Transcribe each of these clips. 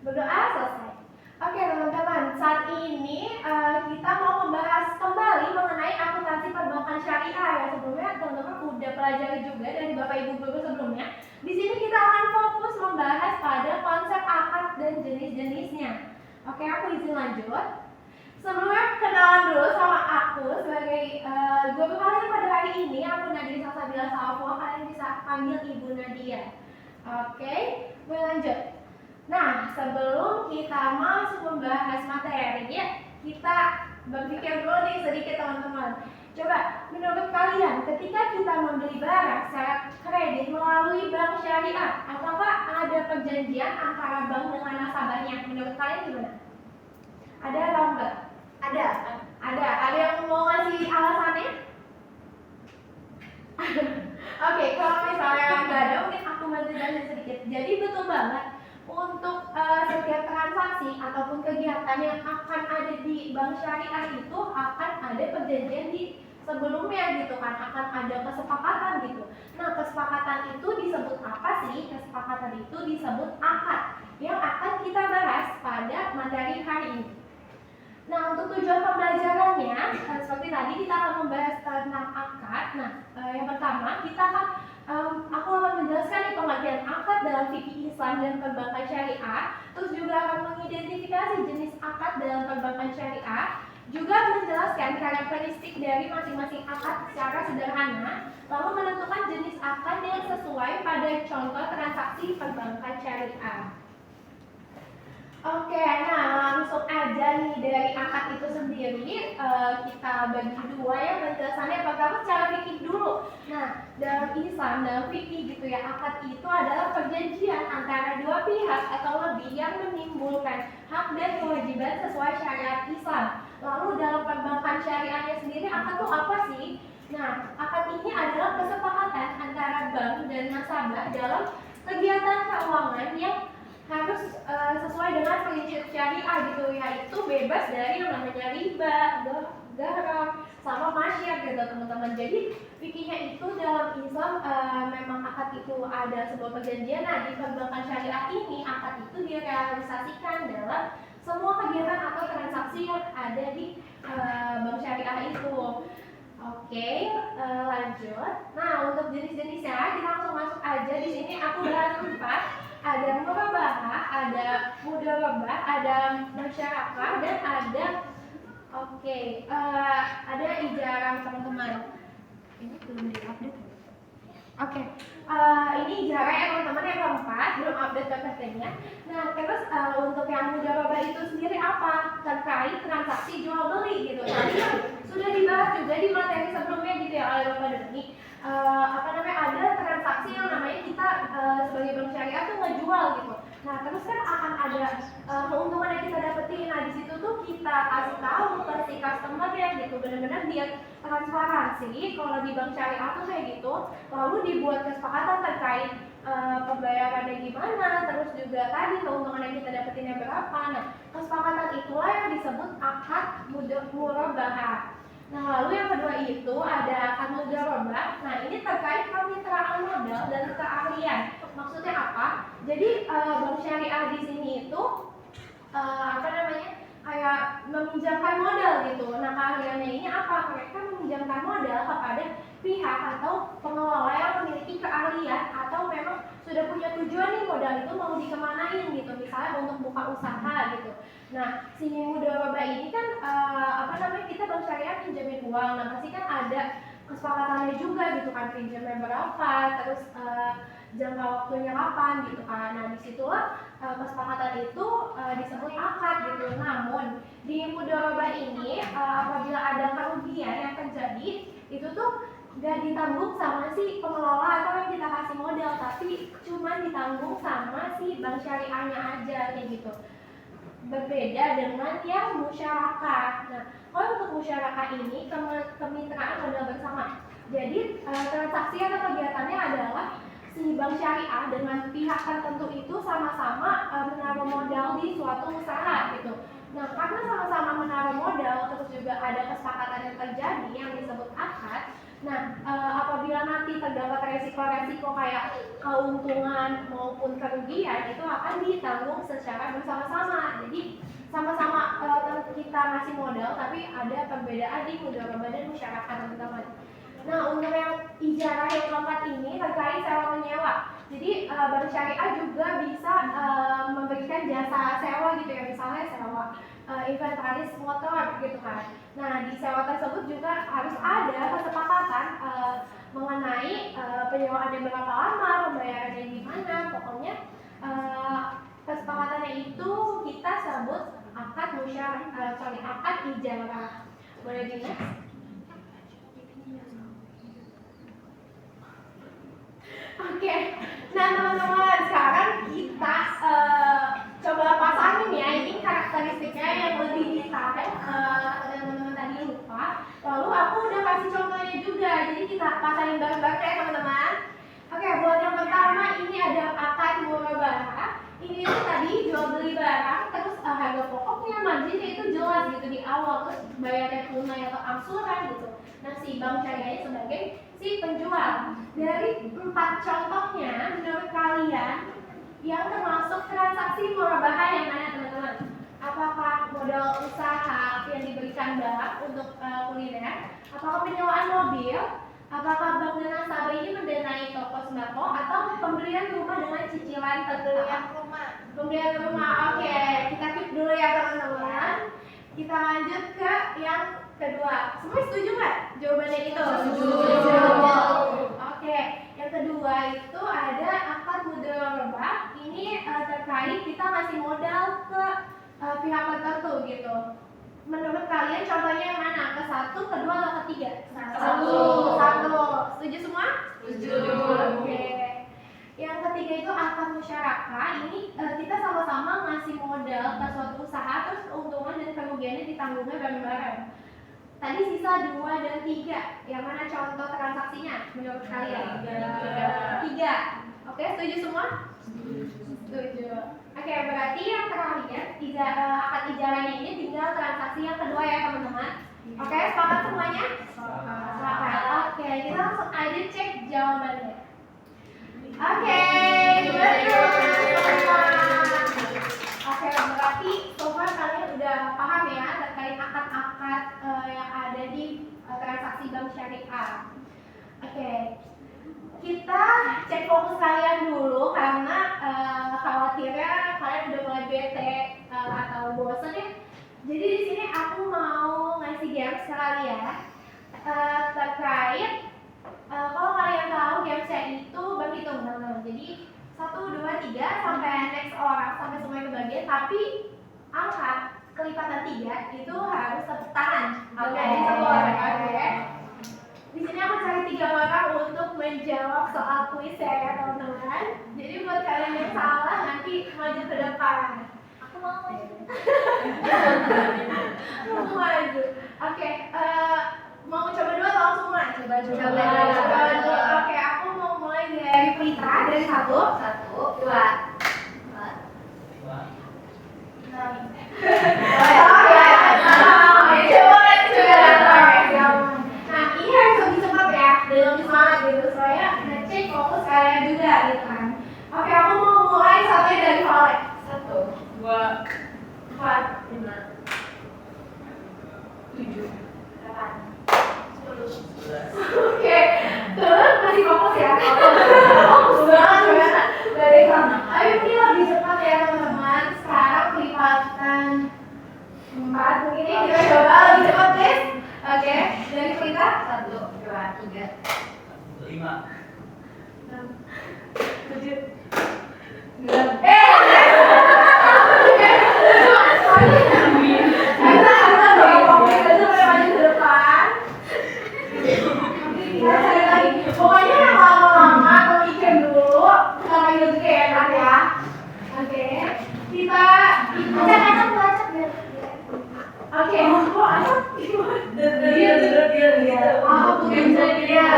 Berdoa selesai. Oke teman-teman, saat ini kita mau membahas kembali mengenai akuntansi perbankan syariah ya. Sebelumnya teman-teman udah pelajari juga dari Bapak Ibu guru sebelumnya. Di sini kita akan fokus membahas pada konsep akad dan jenis-jenisnya. Oke, aku izin lanjut. Sebelumnya kenalan dulu sama aku sebagai guru kalian pada hari ini. Aku Nadia Salsabila Salvo, kalian bisa panggil Ibu Nadia. Oke, mulai lanjut. Nah, sebelum kita masuk membahas materi, kita berpikir dulu nih sedikit teman-teman. Coba, menurut kalian ketika kita membeli barang secara kredit melalui bank syariah, apakah ada perjanjian antara bank dengan nasabahnya? Menurut kalian gimana? Ada atau enggak? Ada. Ada yang mau ngasih alasannya? Oke, kalau misalnya nggak ada, mungkin aku bantu jelasin sedikit. Jadi betul banget. Untuk setiap transaksi ataupun kegiatan yang akan ada di bank syariah itu akan ada perjanjian di sebelumnya gitu kan, akan ada kesepakatan gitu. Nah, kesepakatan itu disebut apa sih? Kesepakatan itu disebut akad yang akan kita bahas pada materi hari ini. Nah, untuk tujuan pembelajarannya seperti tadi kita akan membahas tentang akad. Nah, yang pertama kita akan aku akan menjelaskan nih pengertian akad dalam fikih Islam dan perbankan syariah. Terus juga akan mengidentifikasi jenis akad dalam perbankan syariah. Juga menjelaskan karakteristik dari masing-masing akad secara sederhana. Lalu menentukan jenis akad yang sesuai pada contoh transaksi perbankan syariah. Oke, nah langsung aja nih dari akad itu sendiri kita bagi dua ya penjelasannya. Pertama secara fikih dulu. Nah, dalam Islam, dalam fikih gitu ya, akad itu adalah perjanjian antara dua pihak atau lebih yang menimbulkan hak dan kewajiban sesuai syariat Islam. Lalu dalam perbankan syariahnya sendiri, akad itu apa sih? Nah, akad ini adalah kesepakatan antara bank dan nasabah dalam kegiatan keuangan yang harus sesuai dengan prinsip syariah gitu, yaitu bebas dari yang namanya riba, garam, sama masyar gitu teman-teman. Jadi fikihnya itu dalam Islam memang akad itu ada sebuah perjanjian. Nah, di perbankan syariah ini akad itu direalisasikan dalam semua kegiatan atau transaksi yang ada di bank syariah itu. Oke, lanjut. Nah, untuk jenis-jenisnya kita langsung masuk aja. Di sini aku bahas 4. Ada murabahah, ada mudharabah, ada musyarakah, dan ada ada ijarah teman-teman. Ini belum diupdate. Ini ijarah ya teman-teman yang keempat, belum update PPT-nya. Nah, terus untuk yang mudharabah itu sendiri apa? Terkait transaksi jual beli gitu. Tadi kan sudah dibahas juga di materi sebelumnya gitu ya oleh Bapak Deni. Ada transaksi yang namanya kita sebagai bank syariah tuh ngejual gitu. Nah, terus kan akan ada keuntungan yang kita dapetin. Nah, di situ tuh kita kasih tahu ke si customer ya gitu, benar-benar dia transparansi kalau di bank syariah tuh kayak gitu. Lalu dibuat kesepakatan terkait pembayarannya gimana, terus juga tadi keuntungan yang kita dapetinnya berapa. Nah, kesepakatan itulah yang disebut akad murabahah. Nah, lalu yang kedua itu ada akad mudharabah. Nah, ini terkait kemitraan modal dan keahlian. Maksudnya apa? Jadi bank syariah di sini itu kayak meminjamkan modal gitu. Nah, keahliannya ini apa? Mereka meminjamkan modal kepada pihak atau pengelola yang memiliki keahlian atau memang sudah punya tujuan nih modal itu mau dikemanain gitu. Misalnya untuk buka usaha gitu. Nah, si mudharabah ini kan kita bank syariah pinjamin uang. Nah, pasti kan ada kesepakatannya juga gitu kan, pinjamnya berapa, terus jangka waktunya kapan gitu kan. Nah, disitulah kesepakatan itu disebut akad gitu. Namun di mudharabah ini apabila ada kerugian yang terjadi itu tuh gak ditanggung sama si pengelola atau yang kita kasih modal, tapi cuma ditanggung sama si bank syariahnya aja kayak gitu. Berbeda dengan yang musyarakah. Nah, kalau untuk musyarakah ini kemitraan modal bersama. Jadi transaksi atau kegiatannya adalah si bank syariah dengan pihak tertentu itu sama-sama menaruh modal di suatu usaha gitu. Nah, karena sama-sama menaruh modal, terus juga ada kesepakatan yang terjadi yang disebut akad. Nah, apabila nanti terdapat resiko-resiko kayak keuntungan maupun kerugian, itu akan ditanggung secara bersama-sama. Jadi sama-sama kita ngasih modal, tapi ada perbedaan di mudharabah dan musyarakah, teman-teman. Nah, untuk yang ijarah yang keempat ini terkait sewa menyewa. Jadi bank syariah juga bisa memberikan jasa sewa gitu ya, misalnya sewa inventaris motor gitu kan. Nah, di sewa tersebut juga harus ada kesepakatan mengenai penyewaannya berapa lama, pembayarannya gimana, pokoknya kesepakatannya itu kita sebut akad akad ijarah. Boleh di next? Oke, nah teman-teman, sekarang kita coba pasangin ya, ini karakteristiknya yang lebih detail, teman-teman tadi lupa. Lalu aku udah kasih contohnya juga, jadi kita pasangin bareng-bareng ya teman-teman. Oke, buat yang pertama ini ada akad murabahah. Ini tuh tadi jual beli barang, terus harga pokoknya marginnya itu jelas gitu di awal, terus bayarnya tunai atau angsuran gitu. Nah, si bank syariahnya sebagai si penjual. Dari 4 contohnya, menurut kalian yang termasuk transaksi murabahah yang mana teman-teman? Apakah modal usaha yang diberikan bank untuk kuliner? Apakah penyewaan mobil? Apakah bank dan nasabah ini mendanai toko sembako atau pembelian rumah dengan cicilan tetap? Pembelian rumah, oke. Kita keep dulu ya teman-teman. Kita lanjut ke yang kedua. Semua setuju nggak jawabannya itu? Setuju. Oke. Yang kedua itu ada akad mudharabah. Ini terkait kita ngasih modal ke pihak tertentu gitu. Menurut kalian contohnya yang mana? Ke satu, kedua, atau ketiga? Satu. Setuju semua? Setuju. Oke. Yang ketiga itu akad musyarakah. Ini kita sama-sama ngasih modal ke suatu usaha, terus keuntungan dan kerugiannya ditanggungnya bareng-bareng. Tadi sisa 2 dan 3. Yang mana contoh transaksinya menurut kalian? 3. Oke, setuju semua? Setuju. Oke, berarti yang terakhir akad ijarahnya ini tinggal transaksi yang kedua ya teman-teman. Oke, sepakat semuanya? Sepakat. Oke, kita langsung aja cek jawabannya. Oke, gimana teman-teman? Oke, berarti so far kalian udah paham ya terkait akad-akad yang ada di transaksi bank syariah. Oke, kita cek fokus kalian dulu karena khawatirnya kalian udah mulai bete atau bosan ya. Jadi di sini aku mau ngasih games ke kalian terkait kalau kalian tahu gamesnya itu berhitung teman-teman. Jadi 1, 2, 3 sampai next orang sampai semuanya kebagian, tapi angka kelipatan 3 itu harus tepuk tangan. Oke, satu orang. Oke. Di sini aku cari 3 orang untuk menjawab soal kuis ya teman-teman. Jadi buat kalian yang salah nanti maju ke depan. Aku mau maju. Aku maju. Oke, mau coba dulu atau langsung mulai? Coba dulu. Oke, aku mau mulai dari Prita dari 1, 2, Oke, terus masih fokus ya? Fokus banget. Ayo ini lebih cepat ya teman-teman. Sekarang kelipatan 4. Mungkin ini kita coba lebih cepat guys. Oke, dari kita 1, 2, 3, 5, 6, 7, 9. Pokoknya yang lama-lama mikir dulu, kalau itu kayak enak ya. Oke, kita acak biar. Oke, kok acak? Dia. Aku bisa dia.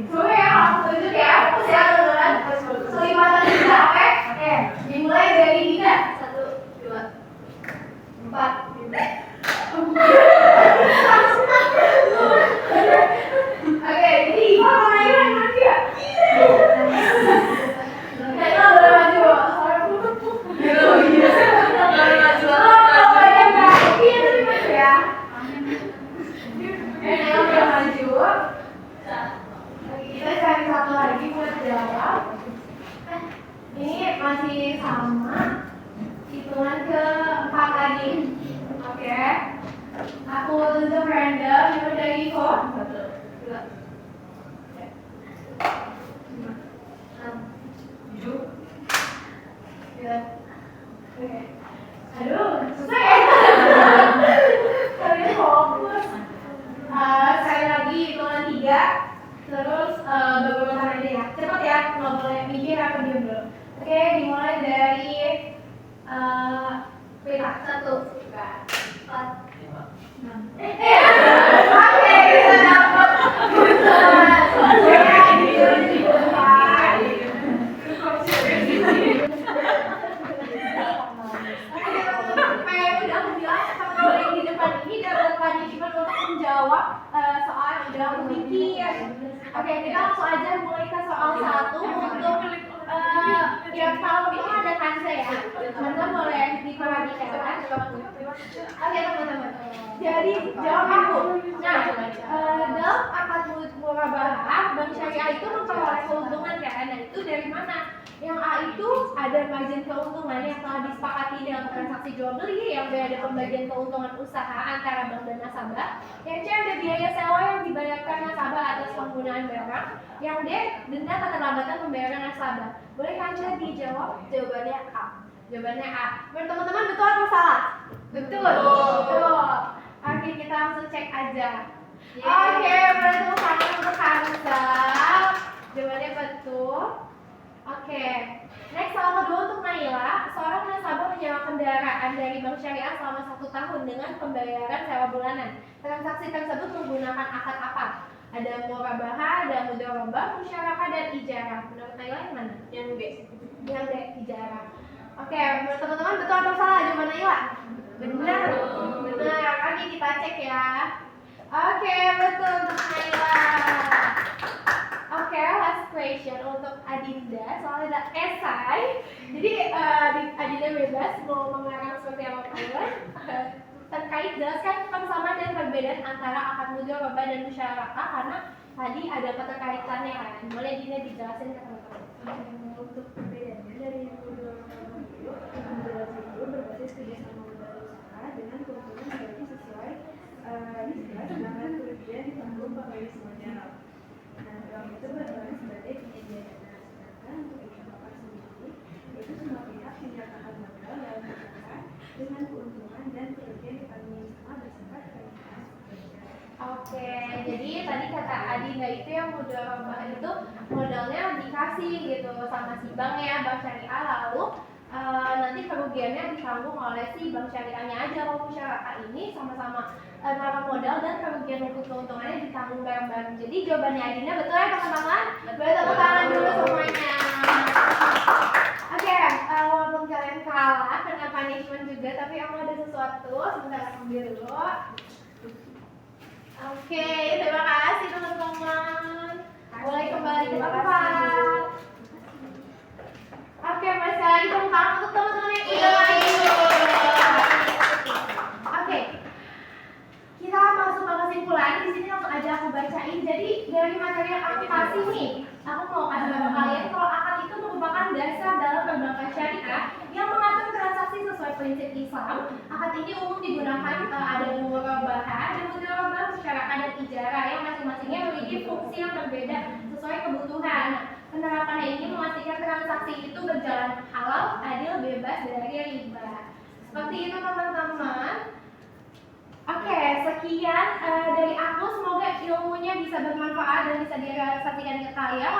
Coba ya, aku tunjuk ya. Fokus ya teman-teman. Kelipatan 3, oke? Oke, dimulai dari 3. 1, 2, 4. nih. Oke. Aku tunjuk random, dimulai dari Iko. 1, 2, 5, 6, 7, 9. Oke. Aduh, susah ya. Kalian fokus. Sekali lagi hitungan 3. Terus beberapa kali aja ya. Cepat ya, nggak boleh mikir atau diam dulu. Oke, dimulai dari peta 1, 2, 4, 5, 6. Oke, kita dapat. Menjawab soal yang udah aku pikir. Oke, kita langsung aja mulai ke soal 1 untuk ya kalau itu ada kansa ya. Teman-teman boleh diperhatikan. Oke teman-teman. Jadi jawab aku. Nah, dalam akad murabahah bank syariah itu memperoleh keuntungan kan? Nah itu dari mana? Yang A itu ada margin keuntungan yang telah disepakati dalam transaksi jual beli, yang B ada pembagian keuntungan usaha antara bank dan nasabah, yang C ada biaya sewa yang dibayarkan nasabah atas penggunaan barang, yang D denda keterlambatan pembayaran nasabah. Boleh kan dijawab? Jawabannya A. Jawabannya A. Menurut teman-teman betul atau salah? Betul. Betul. Oke, kita langsung cek aja. Oke, berarti tangan untuk Hamza. Jawabannya betul. Oke, next soal kedua untuk Naila. Seorang nasabah menyewa kendaraan dari bank syariah selama 1 tahun dengan pembayaran sewa bulanan. Transaksi tersebut menggunakan akad apa? Ada murabahah, ada mudharabah, musyarakah, dan ijarah. Menurut Naila yang mana? Yang B. Yang D, ijarah. Oke, menurut teman-teman betul atau salah jawaban Naila? Benar. Benar. Oke, kita cek ya. Oke, betul untuk Naila. Oke, last question untuk Adinda. Soalnya ada esai. Jadi Adinda bebas mau mengarang seperti apapun. Terkait jelaskan persamaan dan perbedaan antara akad mudharabah dan musyarakah karena tadi ada keterkaitannya kan. Boleh Adinda dijelasin ke teman-teman. Untuk perbedaannya dari mudharabah itu berbasis kerjasama modal usaha dengan keuntungan berarti sesuai istilah sedangkan kerugian ditanggung pemilik modal. Nah, bank itu berperan sebagai penyedia dana, sedangkan untuk istiqomah sendiri itu semua pihak menyertakan modal dalam usaha dengan keuntungan dan kerugian ditanggung sama bersifat permintaan. Oke, jadi tadi kata Adinda itu yang mudharabah itu modalnya dikasih gitu sama si bank ya, bank syariah, lalu nanti kerugiannya ditanggung oleh si bank syariahnya aja. Kalau musyarakah ini sama-sama naruh modal dan kerugian maupun keuntungannya ditanggung bareng-bareng. Jadi jawabannya Adinda betul ya teman-teman? Boleh tepuk tangan dulu semuanya. Oke, walaupun kalian kalah kena punishment juga, tapi aku ada sesuatu. Sebentar aku ambil dulu. Oke, terima kasih teman-teman. Boleh kembali ke tempat. Oke, masih lagi tepuk tangan untuk teman-teman yang udah main. Oke, kita masuk ke kesimpulan. Di sini langsung aja aku bacain. Jadi dari materi yang aku kasih nih, aku mau kasih tahu kalian kalau akad itu merupakan dasar dalam perbankan syariah yang mengatur transaksi sesuai prinsip Islam. Akad ini umum digunakan ada murabahah, ada mudharabah, musyarakah, dan ijarah yang masing-masingnya memiliki fungsi yang berbeda sesuai kebutuhan. Penerapannya ini memastikan transaksi itu berjalan halal, adil, bebas dari riba. Seperti itu teman-teman. Oke, sekian dari aku. Semoga ilmunya bisa bermanfaat dan bisa direalisasikan ke kalian.